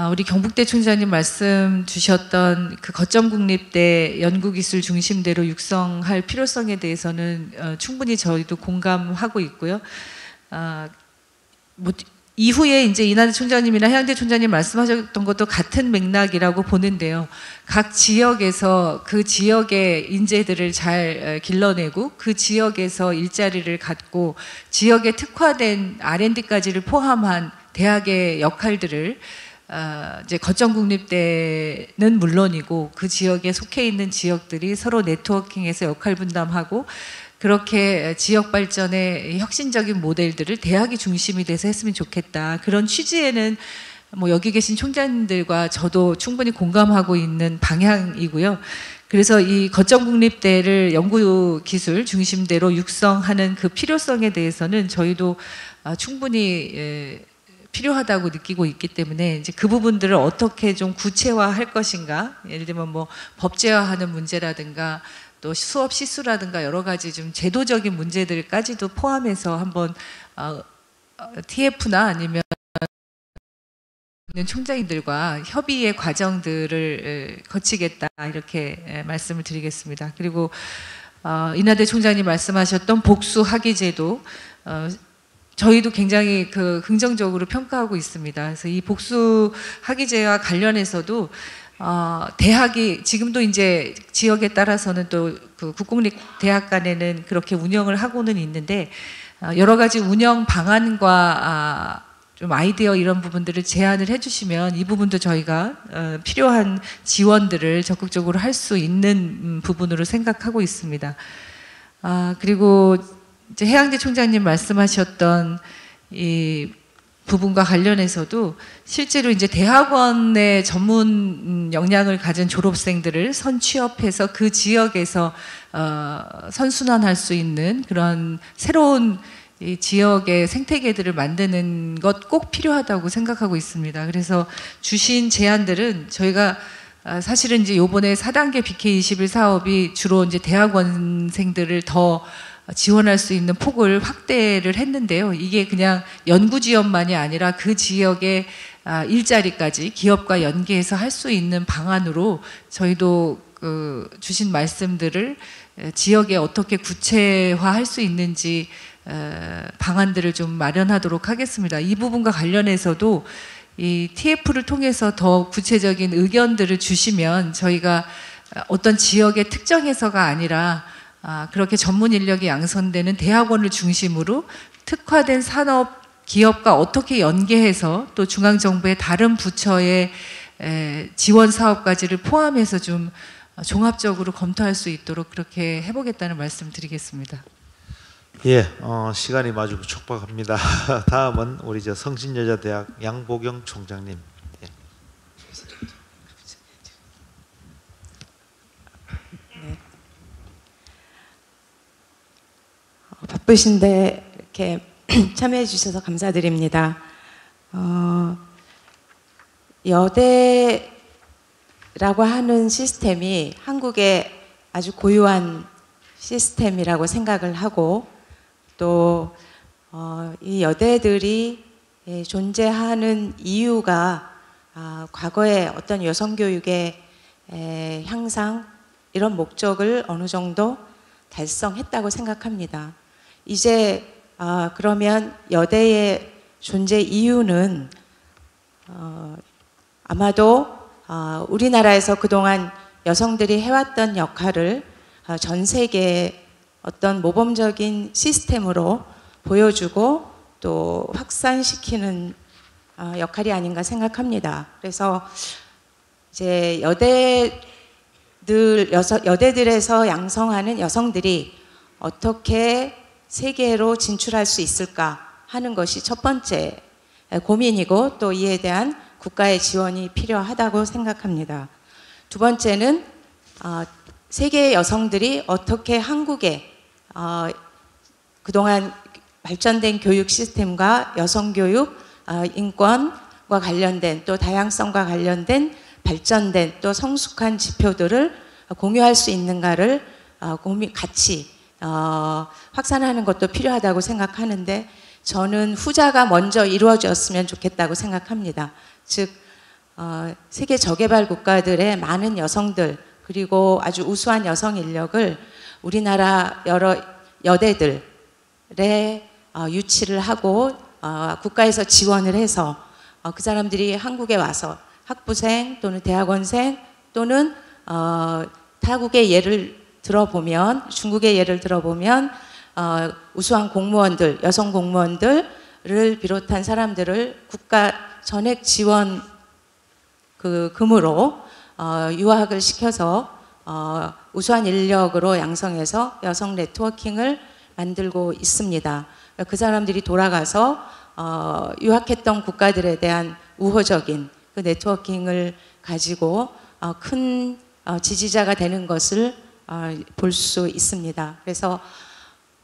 우리 경북대 총장님 말씀 주셨던 그 거점 국립대 연구기술 중심대로 육성할 필요성에 대해서는 충분히 저희도 공감하고 있고요. 이후에 이제 이낙연 총장님이나 해양대 총장님 말씀하셨던 것도 같은 맥락이라고 보는데요. 각 지역에서 그 지역의 인재들을 잘 길러내고 그 지역에서 일자리를 갖고 지역에 특화된 R&D까지를 포함한 대학의 역할들을 이제 거점 국립대는 물론이고 그 지역에 속해 있는 지역들이 서로 네트워킹해서 역할 분담하고 그렇게 지역 발전의 혁신적인 모델들을 대학이 중심이 돼서 했으면 좋겠다. 그런 취지에는 뭐 여기 계신 총장님들과 저도 충분히 공감하고 있는 방향이고요. 그래서 이 거점 국립대를 연구기술 중심대로 육성하는 그 필요성에 대해서는 저희도 충분히 필요하다고 느끼고 있기 때문에 이제 그 부분들을 어떻게 좀 구체화할 것인가, 예를 들면 뭐 법제화하는 문제라든가 또 수업 시수라든가 여러 가지 좀 제도적인 문제들까지도 포함해서 한번 TF나 아니면 총장님들과 협의의 과정들을 거치겠다 이렇게 말씀을 드리겠습니다. 그리고 이낙연 총장님 말씀하셨던 복수 학위제도 저희도 굉장히 긍정적으로 평가하고 있습니다. 그래서 이 복수 학위제와 관련해서도 대학이 지금도 이제 지역에 따라서는 또 그 국공립대학 간에는 그렇게 운영을 하고는 있는데 여러 가지 운영 방안과 좀 아이디어 이런 부분들을 제안을 해주시면 이 부분도 저희가 필요한 지원들을 적극적으로 할 수 있는 부분으로 생각하고 있습니다. 그리고 이제 해양대 총장님 말씀하셨던 이 부분과 관련해서도 실제로 이제 대학원의 전문 역량을 가진 졸업생들을 선취업해서 그 지역에서 선순환할 수 있는 그런 새로운 이 지역의 생태계들을 만드는 것 꼭 필요하다고 생각하고 있습니다. 그래서 주신 제안들은 저희가 사실은 이제 요번에 4단계 BK21 사업이 주로 이제 대학원생들을 더 지원할 수 있는 폭을 확대를 했는데요. 이게 그냥 연구 지원만이 아니라 그 지역의 일자리까지 기업과 연계해서 할 수 있는 방안으로 저희도 주신 말씀들을 지역에 어떻게 구체화할 수 있는지 방안들을 좀 마련하도록 하겠습니다. 이 부분과 관련해서도 이 TF를 통해서 더 구체적인 의견들을 주시면 저희가 어떤 지역의 특정에서가 아니라 그렇게 전문 인력이 양성되는 대학원을 중심으로 특화된 산업 기업과 어떻게 연계해서 또 중앙정부의 다른 부처의 지원 사업까지를 포함해서 좀 종합적으로 검토할 수 있도록 그렇게 해보겠다는 말씀 드리겠습니다. 예, 시간이 마주 촉박합니다. 다음은 우리 성신여자대학 양보경 총장님. 예. 네. 바쁘신데 이렇게 참여해 주셔서 감사드립니다. 여대라고 하는 시스템이 한국의 아주 고유한 시스템이라고 생각을 하고 또 이 여대들이 존재하는 이유가 과거에 어떤 여성교육의 향상 이런 목적을 어느 정도 달성했다고 생각합니다. 이제 그러면 여대의 존재 이유는 아마도 우리나라에서 그동안 여성들이 해왔던 역할을 전 세계에 어떤 모범적인 시스템으로 보여주고 또 확산시키는 역할이 아닌가 생각합니다. 그래서 이제 여대들에서 양성하는 여성들이 어떻게 세계로 진출할 수 있을까 하는 것이 첫 번째 고민이고 또 이에 대한 국가의 지원이 필요하다고 생각합니다. 두 번째는 세계의 여성들이 어떻게 한국에 그동안 발전된 교육 시스템과 여성교육, 인권과 관련된 또 다양성과 관련된 발전된 또 성숙한 지표들을 공유할 수 있는가를 같이 확산하는 것도 필요하다고 생각하는데 저는 후자가 먼저 이루어졌으면 좋겠다고 생각합니다. 즉 세계 저개발 국가들의 많은 여성들 그리고 아주 우수한 여성 인력을 우리나라 여러 여대들에 유치를 하고 국가에서 지원을 해서 그 사람들이 한국에 와서 학부생 또는 대학원생 또는 타국의 예를 들어보면 중국의 예를 들어보면 우수한 공무원들, 여성 공무원들을 비롯한 사람들을 국가 전액 지원 금으로 유학을 시켜서 우수한 인력으로 양성해서 여성 네트워킹을 만들고 있습니다. 그 사람들이 돌아가서 유학했던 국가들에 대한 우호적인 그 네트워킹을 가지고 큰 지지자가 되는 것을 볼 수 있습니다. 그래서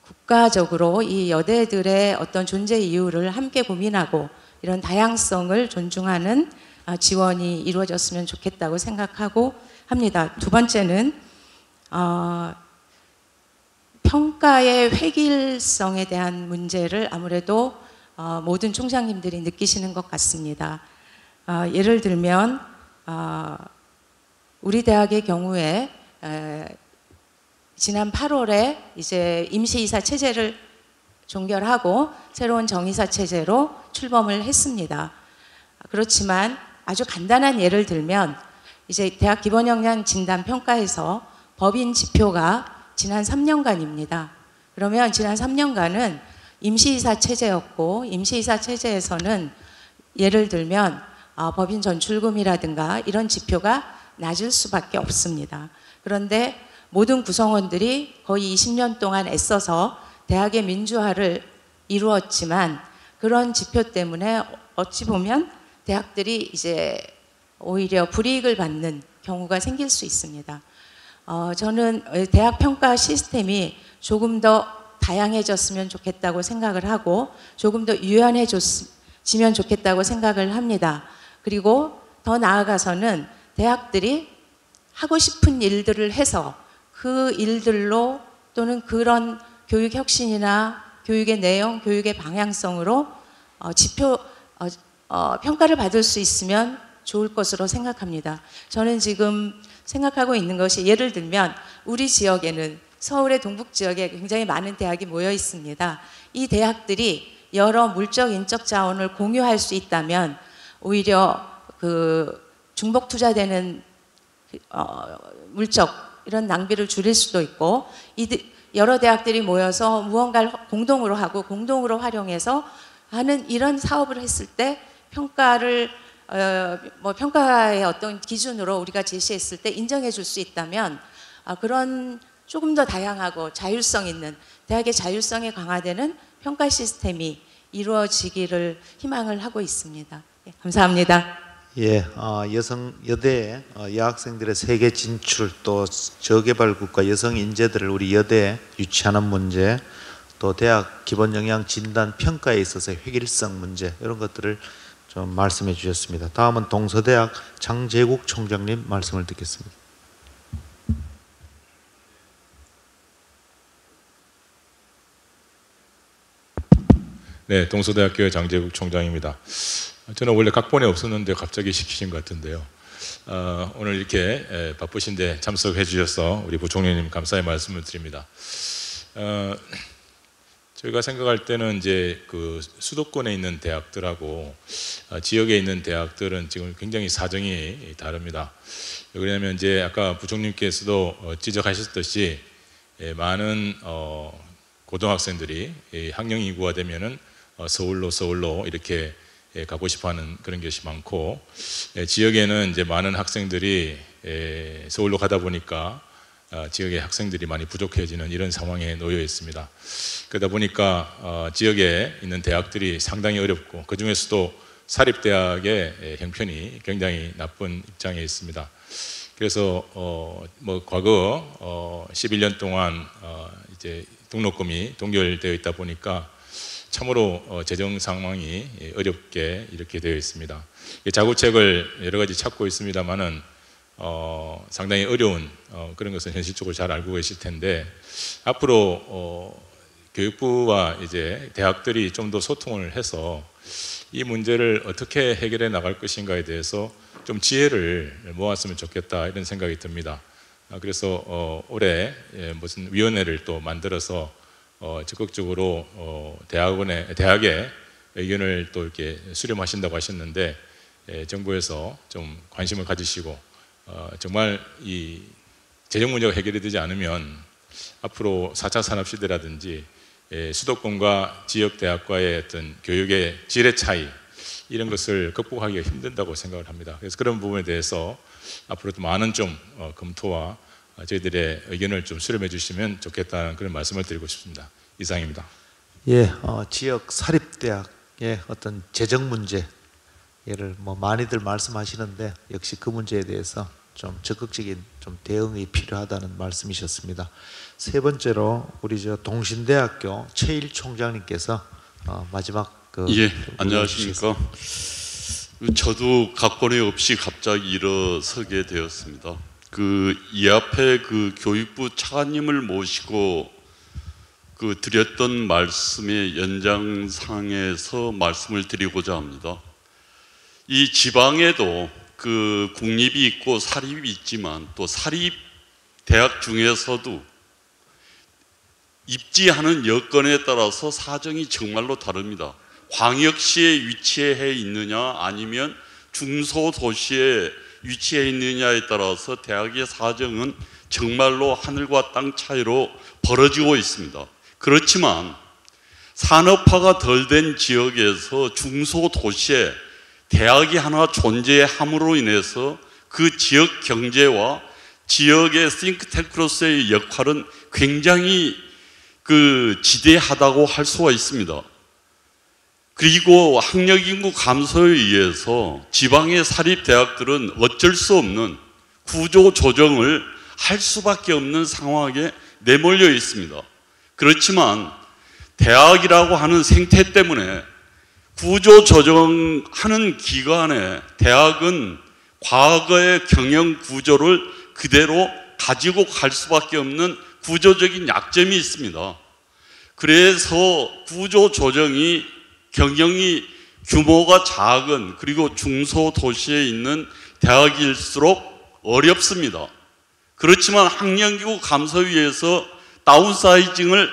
국가적으로 이 여대들의 어떤 존재 이유를 함께 고민하고 이런 다양성을 존중하는 지원이 이루어졌으면 좋겠다고 생각하고 합니다. 두 번째는 평가의 획일성에 대한 문제를 아무래도 모든 총장님들이 느끼시는 것 같습니다. 예를 들면 우리 대학의 경우에 지난 8월에 이제 임시이사 체제를 종결하고 새로운 정의사 체제로 출범을 했습니다. 그렇지만 아주 간단한 예를 들면 이제 대학 기본역량 진단 평가에서 법인 지표가 지난 3년간입니다. 그러면 지난 3년간은 임시이사 체제였고 임시이사 체제에서는 예를 들면 법인 전출금이라든가 이런 지표가 낮을 수밖에 없습니다. 그런데 모든 구성원들이 거의 20년 동안 애써서 대학의 민주화를 이루었지만 그런 지표 때문에 어찌 보면 대학들이 이제 오히려 불이익을 받는 경우가 생길 수 있습니다. 저는 대학 평가 시스템이 조금 더 다양해졌으면 좋겠다고 생각을 하고 조금 더 유연해지면 좋겠다고 생각을 합니다. 그리고 더 나아가서는 대학들이 하고 싶은 일들을 해서 그 일들로 또는 그런 교육 혁신이나 교육의 내용, 교육의 방향성으로 평가를 받을 수 있으면 좋을 것으로 생각합니다. 저는 지금 생각하고 있는 것이 예를 들면 우리 지역에는 서울의 동북 지역에 굉장히 많은 대학이 모여 있습니다. 이 대학들이 여러 물적, 인적 자원을 공유할 수 있다면 오히려 그 중복 투자되는 물적 이런 낭비를 줄일 수도 있고 여러 대학들이 모여서 무언가를 공동으로 하고 공동으로 활용해서 하는 이런 사업을 했을 때 평가를 평가의 어떤 기준으로 우리가 제시했을 때 인정해 줄 수 있다면 그런 조금 더 다양하고 자율성 있는 대학의 자율성이 강화되는 평가 시스템이 이루어지기를 희망을 하고 있습니다. 감사합니다. 예, 여대 여학생들의 세계 진출 또 저개발국가 여성 인재들을 우리 여대에 유치하는 문제 또 대학 기본 역량 진단 평가에 있어서의 획일성 문제 이런 것들을 좀 말씀해 주셨습니다. 다음은 동서대학 장재국 총장님 말씀을 듣겠습니다. 네, 동서대학교의 장재국 총장입니다. 저는 원래 각본에 없었는데 갑자기 시키신 것 같은데요. 오늘 이렇게 바쁘신데 참석해 주셔서 우리 부총리님 감사의 말씀을 드립니다. 저희가 생각할 때는 이제 그 수도권에 있는 대학들하고 지역에 있는 대학들은 지금 굉장히 사정이 다릅니다. 왜냐하면 이제 아까 부총리께서도 지적하셨듯이 많은 고등학생들이 학령 이구가 되면은 서울로 이렇게 가고 싶어하는 그런 것이 많고 지역에는 이제 많은 학생들이 서울로 가다 보니까 지역의 학생들이 많이 부족해지는 이런 상황에 놓여 있습니다. 그러다 보니까 지역에 있는 대학들이 상당히 어렵고 그 중에서도 사립대학의 형편이 굉장히 나쁜 입장에 있습니다. 그래서 과거 11년 동안 이제 등록금이 동결되어 있다 보니까 참으로 재정 상황이 어렵게 이렇게 되어 있습니다. 자구책을 여러 가지 찾고 있습니다만은 상당히 어려운 그런 것은 현실적으로 잘 알고 계실 텐데 앞으로 교육부와 이제 대학들이 좀 더 소통을 해서 이 문제를 어떻게 해결해 나갈 것인가에 대해서 좀 지혜를 모았으면 좋겠다 이런 생각이 듭니다. 그래서 올해 무슨 위원회를 또 만들어서 적극적으로 대학에 의견을 또 이렇게 수렴하신다고 하셨는데 정부에서 좀 관심을 가지시고 정말 이 재정 문제가 해결이 되지 않으면 앞으로 4차 산업시대라든지 수도권과 지역대학과의 어떤 교육의 질의 차이 이런 것을 극복하기가 힘든다고 생각을 합니다. 그래서 그런 부분에 대해서 앞으로도 많은 좀 검토와 저희들의 의견을 좀 수렴해 주시면 좋겠다는 그런 말씀을 드리고 싶습니다. 이상입니다. 예, 지역 사립대학의 어떤 재정 문제 예를 많이들 말씀하시는데 역시 그 문제에 대해서 좀 적극적인 좀 대응이 필요하다는 말씀이셨습니다. 세 번째로 우리 동신대학교 최일 총장님께서 마지막 예, 안녕하십니까. 저도 각본이 없이 갑자기 일어서게 되었습니다. 이 앞에 교육부 차관님을 모시고 드렸던 말씀의 연장상에서 말씀을 드리고자 합니다. 이 지방에도 국립이 있고 사립이 있지만 또 사립 대학 중에서도 입지하는 여건에 따라서 사정이 정말로 다릅니다. 광역시에 위치해 있느냐 아니면 중소도시에 위치해 있느냐에 따라서 대학의 사정은 정말로 하늘과 땅 차이로 벌어지고 있습니다. 그렇지만 산업화가 덜 된 지역에서 중소도시에 대학이 하나 존재함으로 인해서 그 지역 경제와 지역의 싱크탱크로서의 역할은 굉장히 지대하다고 할 수가 있습니다. 그리고 학력인구 감소에 의해서 지방의 사립대학들은 어쩔 수 없는 구조 조정을 할 수밖에 없는 상황에 내몰려 있습니다. 그렇지만 대학이라고 하는 생태 때문에 구조 조정하는 기관에 대학은 과거의 경영 구조를 그대로 가지고 갈 수밖에 없는 구조적인 약점이 있습니다. 그래서 구조 조정이 경영이 규모가 작은 그리고 중소도시에 있는 대학일수록 어렵습니다. 그렇지만 학령기구 감소에 의해서 다운사이징을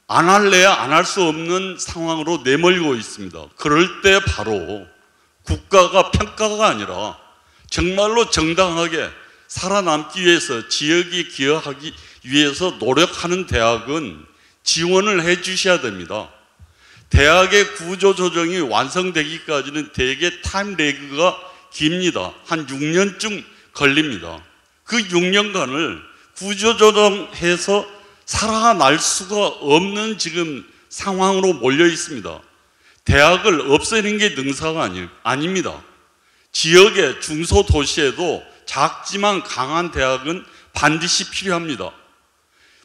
안 할래야 안 할 수 없는 상황으로 내몰리고 있습니다. 그럴 때 바로 국가가 평가가 아니라 정말로 정당하게 살아남기 위해서 지역이 기여하기 위해서 노력하는 대학은 지원을 해 주셔야 됩니다. 대학의 구조조정이 완성되기까지는 대개 타임 레그가 깁니다. 한 6년쯤 걸립니다. 그 6년간을 구조조정해서 살아날 수가 없는 지금 상황으로 몰려 있습니다. 대학을 없애는 게 능사가 아닙니다. 지역의 중소도시에도 작지만 강한 대학은 반드시 필요합니다.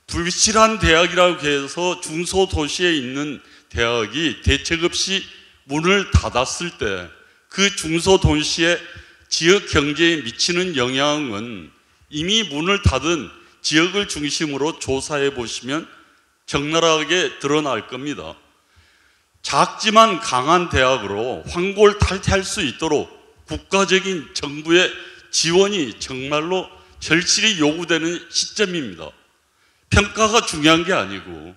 불실한 대학이라고 해서 중소도시에 있는 대학이 대책 없이 문을 닫았을 때 그 중소도시의 지역 경제에 미치는 영향은 이미 문을 닫은 지역을 중심으로 조사해 보시면 적나라하게 드러날 겁니다. 작지만 강한 대학으로 황골탈퇴할 수 있도록 국가적인 정부의 지원이 정말로 절실히 요구되는 시점입니다. 평가가 중요한 게 아니고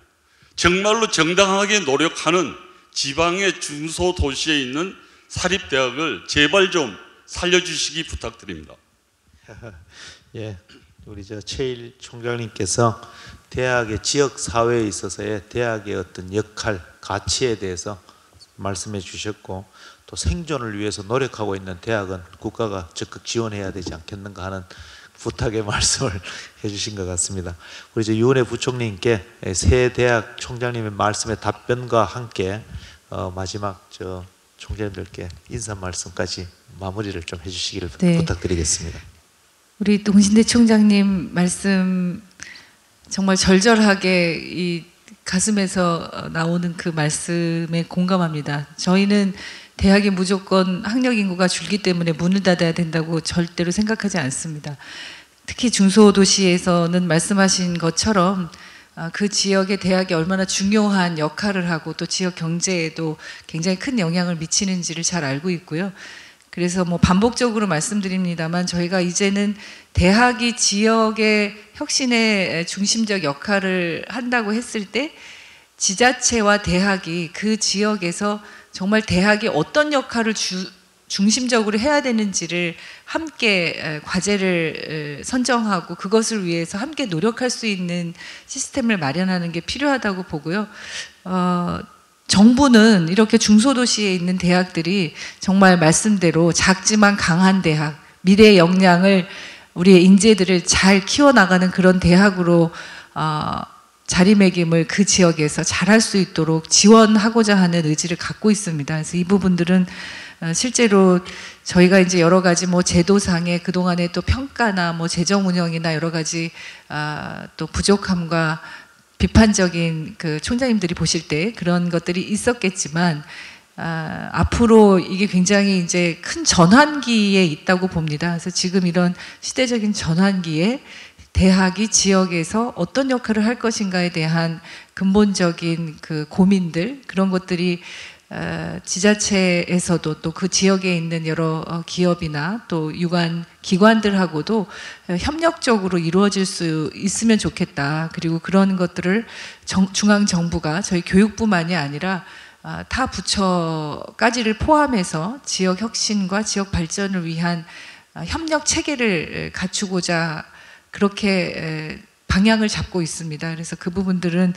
정말로 정당하게 노력하는 지방의 중소도시에 있는 사립대학을 제발 좀 살려주시기 부탁드립니다. 예, 우리 최일 총장님께서 대학의 지역 사회에 있어서의 대학의 어떤 역할, 가치에 대해서 말씀해 주셨고 또 생존을 위해서 노력하고 있는 대학은 국가가 적극 지원해야 되지 않겠는가 하는 부탁의 말씀을 해주신 것 같습니다. 우리 유은혜 부총리님께 새 대학 총장님의 말씀의 답변과 함께 마지막 총장님들께 인사 말씀까지 마무리를 좀 해주시기를 부탁드리겠습니다. 우리 동신대 총장님 말씀 정말 절절하게 이 가슴에서 나오는 그 말씀에 공감합니다. 저희는 대학이 무조건 학력 인구가 줄기 때문에 문을 닫아야 된다고 절대로 생각하지 않습니다. 특히 중소도시에서는 말씀하신 것처럼 그 지역의 대학이 얼마나 중요한 역할을 하고 또 지역 경제에도 굉장히 큰 영향을 미치는지를 잘 알고 있고요. 그래서 반복적으로 말씀드립니다만 저희가 이제는 대학이 지역의 혁신의 중심적 역할을 한다고 했을 때 지자체와 대학이 그 지역에서 정말 대학이 어떤 역할을 중심적으로 해야 되는지를 함께 과제를 선정하고 그것을 위해서 함께 노력할 수 있는 시스템을 마련하는 게 필요하다고 보고요. 정부는 이렇게 중소도시에 있는 대학들이 정말 말씀대로 작지만 강한 대학, 미래의 역량을 우리의 인재들을 잘 키워나가는 그런 대학으로 자리매김을 그 지역에서 잘할 수 있도록 지원하고자 하는 의지를 갖고 있습니다. 그래서 이 부분들은 실제로 저희가 이제 여러 가지 뭐 제도상의 그동안의 또 평가나 뭐 재정 운영이나 여러 가지 또 부족함과 비판적인 그 총장님들이 보실 때 그런 것들이 있었겠지만 앞으로 이게 굉장히 이제 큰 전환기에 있다고 봅니다. 그래서 지금 이런 시대적인 전환기에 대학이 지역에서 어떤 역할을 할 것인가에 대한 근본적인 그 고민들, 그런 것들이 지자체에서도 또 그 지역에 있는 여러 기업이나 또 유관 기관들하고도 협력적으로 이루어질 수 있으면 좋겠다. 그리고 그런 것들을 중앙정부가 저희 교육부만이 아니라 타 부처까지를 포함해서 지역 혁신과 지역 발전을 위한 협력 체계를 갖추고자 그렇게 방향을 잡고 있습니다. 그래서 그 부분들은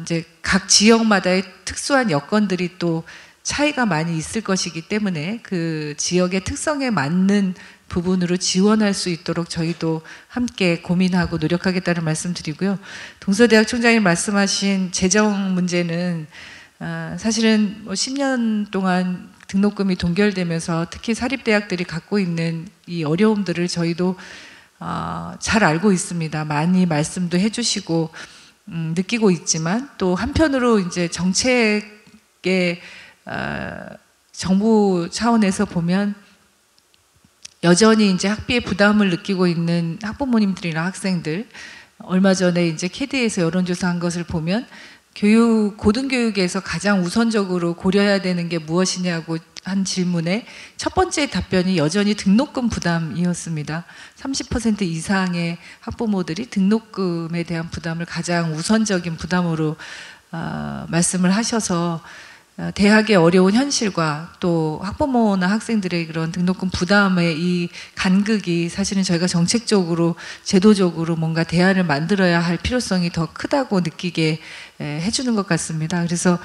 이제 각 지역마다의 특수한 여건들이 또 차이가 많이 있을 것이기 때문에 그 지역의 특성에 맞는 부분으로 지원할 수 있도록 저희도 함께 고민하고 노력하겠다는 말씀드리고요. 동서대학 총장님 말씀하신 재정 문제는 사실은 뭐 10년 동안 등록금이 동결되면서 특히 사립대학들이 갖고 있는 이 어려움들을 저희도 잘 알고 있습니다. 많이 말씀도 해주시고 느끼고 있지만 또 한편으로 이제 정책의 정부 차원에서 보면 여전히 이제 학비의 부담을 느끼고 있는 학부모님들이나 학생들, 얼마 전에 이제 캐디에서 여론조사한 것을 보면 고등교육에서 가장 우선적으로 고려해야 되는 게 무엇이냐고 한 질문에 첫 번째 답변이 여전히 등록금 부담이었습니다. 30% 이상의 학부모들이 등록금에 대한 부담을 가장 우선적인 부담으로 말씀을 하셔서 대학의 어려운 현실과 또 학부모나 학생들의 그런 등록금 부담의 이 간극이 사실은 저희가 정책적으로 제도적으로 뭔가 대안을 만들어야 할 필요성이 더 크다고 느끼게 해주는 것 같습니다. 그래서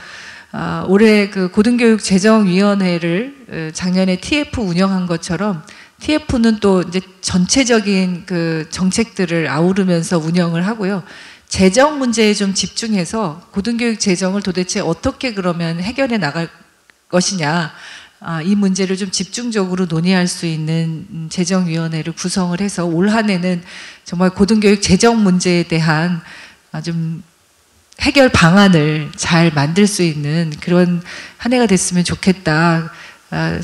올해 그 고등교육재정위원회를 작년에 TF 운영한 것처럼 TF는 또 이제 전체적인 그 정책들을 아우르면서 운영을 하고요. 재정 문제에 좀 집중해서 고등교육 재정을 도대체 어떻게 그러면 해결해 나갈 것이냐, 이 문제를 좀 집중적으로 논의할 수 있는 재정위원회를 구성을 해서 올 한 해는 정말 고등교육 재정 문제에 대한 좀 해결 방안을 잘 만들 수 있는 그런 한 해가 됐으면 좋겠다.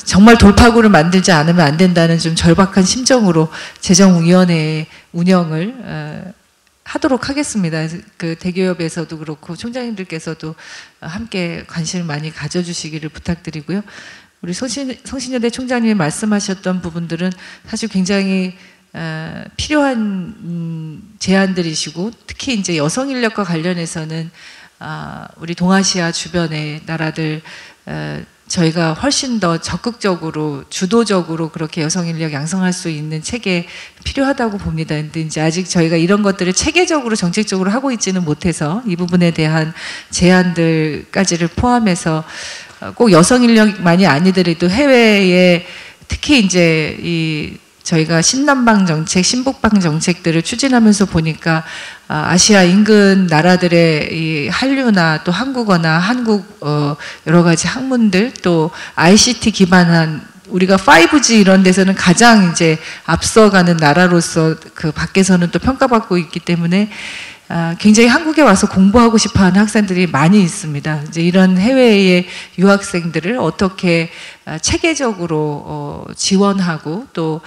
정말 돌파구를 만들지 않으면 안 된다는 좀 절박한 심정으로 재정위원회 운영을 하도록 하겠습니다. 그 대기업에서도 그렇고 총장님들께서도 함께 관심을 많이 가져주시기를 부탁드리고요. 우리 성신여대 총장님이 말씀하셨던 부분들은 사실 굉장히 필요한 제안들이시고, 특히 이제 여성 인력과 관련해서는 우리 동아시아 주변의 나라들 저희가 훨씬 더 적극적으로 주도적으로 그렇게 여성 인력 양성할 수 있는 체계 필요하다고 봅니다. 근데 이제 아직 저희가 이런 것들을 체계적으로 정책적으로 하고 있지는 못해서 이 부분에 대한 제안들까지를 포함해서 꼭 여성 인력만이 아니더라도 해외에 특히 이제 이 저희가 신남방 정책, 신북방 정책들을 추진하면서 보니까 아시아 인근 나라들의 이 한류나 또 한국어나 한국 여러 가지 학문들, 또 ICT 기반한 우리가 5G 이런 데서는 가장 이제 앞서가는 나라로서 그 밖에서는 또 평가받고 있기 때문에 굉장히 한국에 와서 공부하고 싶어하는 학생들이 많이 있습니다. 이제 이런 해외의 유학생들을 어떻게 체계적으로 지원하고 또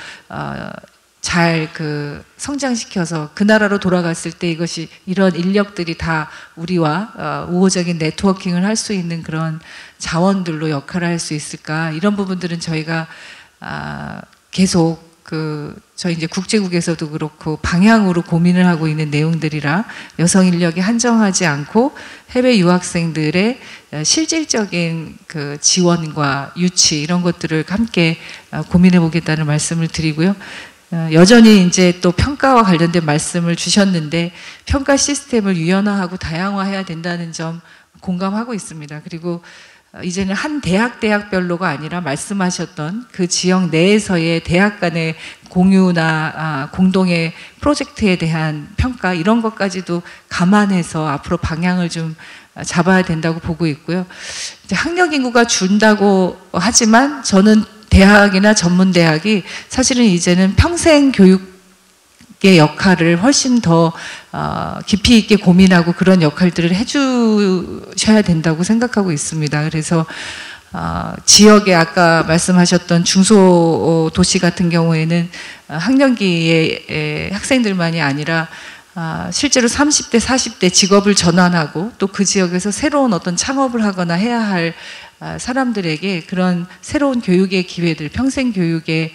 잘 그 성장시켜서 그 나라로 돌아갔을 때 이것이 이런 인력들이 다 우리와 우호적인 네트워킹을 할 수 있는 그런 자원들로 역할을 할 수 있을까, 이런 부분들은 저희가 계속 저희 이제 국제국에서도 그렇고 방향으로 고민을 하고 있는 내용들이라 여성 인력이 한정하지 않고 해외 유학생들의 실질적인 그 지원과 유치 이런 것들을 함께 고민해 보겠다는 말씀을 드리고요. 여전히 이제 또 평가와 관련된 말씀을 주셨는데 평가 시스템을 유연화하고 다양화해야 된다는 점 공감하고 있습니다. 그리고 이제는 한 대학별로가 아니라 말씀하셨던 그 지역 내에서의 대학 간의 공유나 공동의 프로젝트에 대한 평가 이런 것까지도 감안해서 앞으로 방향을 좀 잡아야 된다고 보고 있고요. 이제 학력 인구가 준다고 하지만 저는 대학이나 전문대학이 사실은 이제는 평생 교육의 역할을 훨씬 더 깊이 있게 고민하고 그런 역할들을 해주셔야 된다고 생각하고 있습니다. 그래서 지역에 아까 말씀하셨던 중소도시 같은 경우에는 학년기의 학생들만이 아니라 실제로 30대, 40대 직업을 전환하고 또 그 지역에서 새로운 어떤 창업을 하거나 해야 할 사람들에게 그런 새로운 교육의 기회들, 평생 교육의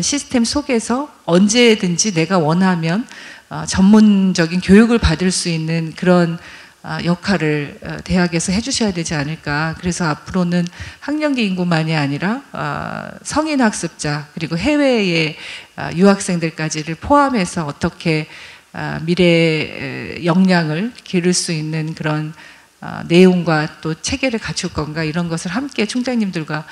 시스템 속에서 언제든지 내가 원하면 전문적인 교육을 받을 수 있는 그런 역할을 대학에서 해주셔야 되지 않을까. 그래서 앞으로는 학령기 인구만이 아니라 성인 학습자 그리고 해외의 유학생들까지를 포함해서 어떻게 미래의 역량을 기를 수 있는 그런 내용과 또 체계를 갖출 건가 이런 것을 함께 총장님들과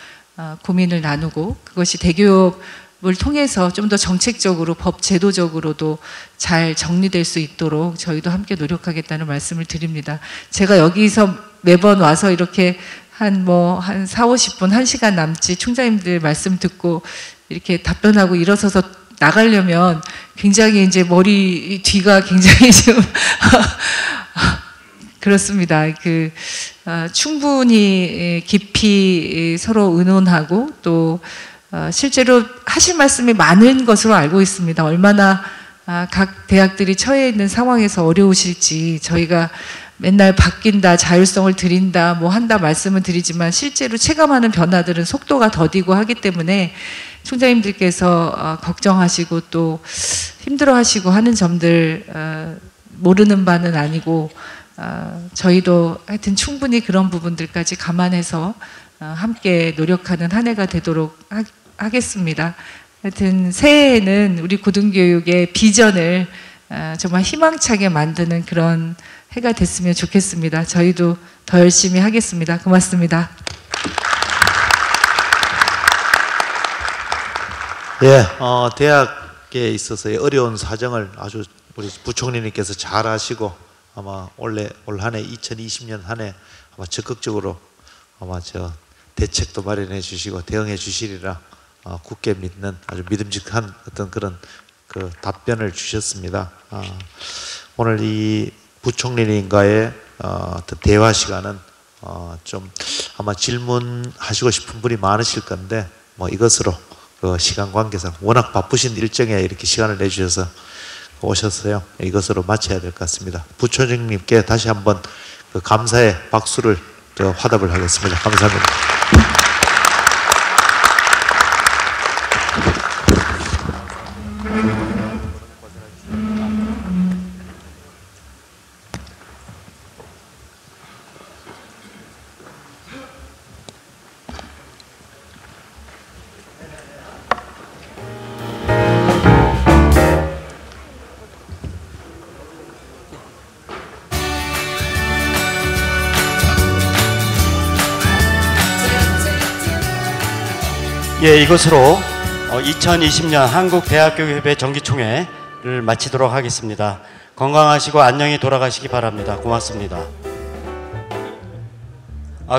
고민을 나누고 그것이 대교육을 통해서 좀 더 정책적으로 법 제도적으로도 잘 정리될 수 있도록 저희도 함께 노력하겠다는 말씀을 드립니다. 제가 여기서 매번 와서 이렇게 한 4, 50분, 1시간 남짓 총장님들 말씀 듣고 이렇게 답변하고 일어서서 나가려면 굉장히 이제 머리 뒤가 굉장히 좀 그렇습니다. 충분히 깊이 서로 의논하고 또 실제로 하실 말씀이 많은 것으로 알고 있습니다. 얼마나 각 대학들이 처해 있는 상황에서 어려우실지 저희가 맨날 바뀐다, 자율성을 드린다, 뭐 한다 말씀은 드리지만 실제로 체감하는 변화들은 속도가 더디고 하기 때문에 총장님들께서 걱정하시고 또 힘들어하시고 하는 점들 모르는 바는 아니고 저희도 하여튼 충분히 그런 부분들까지 감안해서 함께 노력하는 한 해가 되도록 하겠습니다. 하여튼 새해에는 우리 고등교육의 비전을 정말 희망차게 만드는 그런 해가 됐으면 좋겠습니다. 저희도 더 열심히 하겠습니다. 고맙습니다. 예, 대학에 있어서의 어려운 사정을 아주 우리 부총리님께서 잘 아시고 아마 올 한 해 2020년 한 해 아마 적극적으로 아마 대책도 마련해 주시고 대응해 주시리라 굳게 믿는 아주 믿음직한 어떤 그런 답변을 주셨습니다. 오늘 이 부총리님과의 어떤 대화 시간은 좀 아마 질문하시고 싶은 분이 많으실 건데 뭐 이것으로 시간 관계상 워낙 바쁘신 일정에 이렇게 시간을 내주셔서 오셨어요. 이것으로 마쳐야 될 것 같습니다. 부총리님께 다시 한번 감사의 박수를 화답을 하겠습니다. 감사합니다. 예, 이것으로 2020년 한국대학교협회 정기총회를 마치도록 하겠습니다. 건강하시고 안녕히 돌아가시기 바랍니다. 고맙습니다.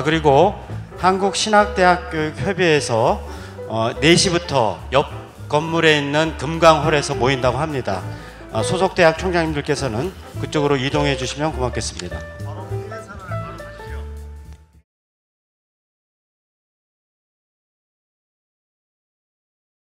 그리고 한국신학대학교협회에서 4시부터 옆 건물에 있는 금강홀에서 모인다고 합니다. 소속 대학 총장님들께서는 그쪽으로 이동해 주시면 고맙겠습니다.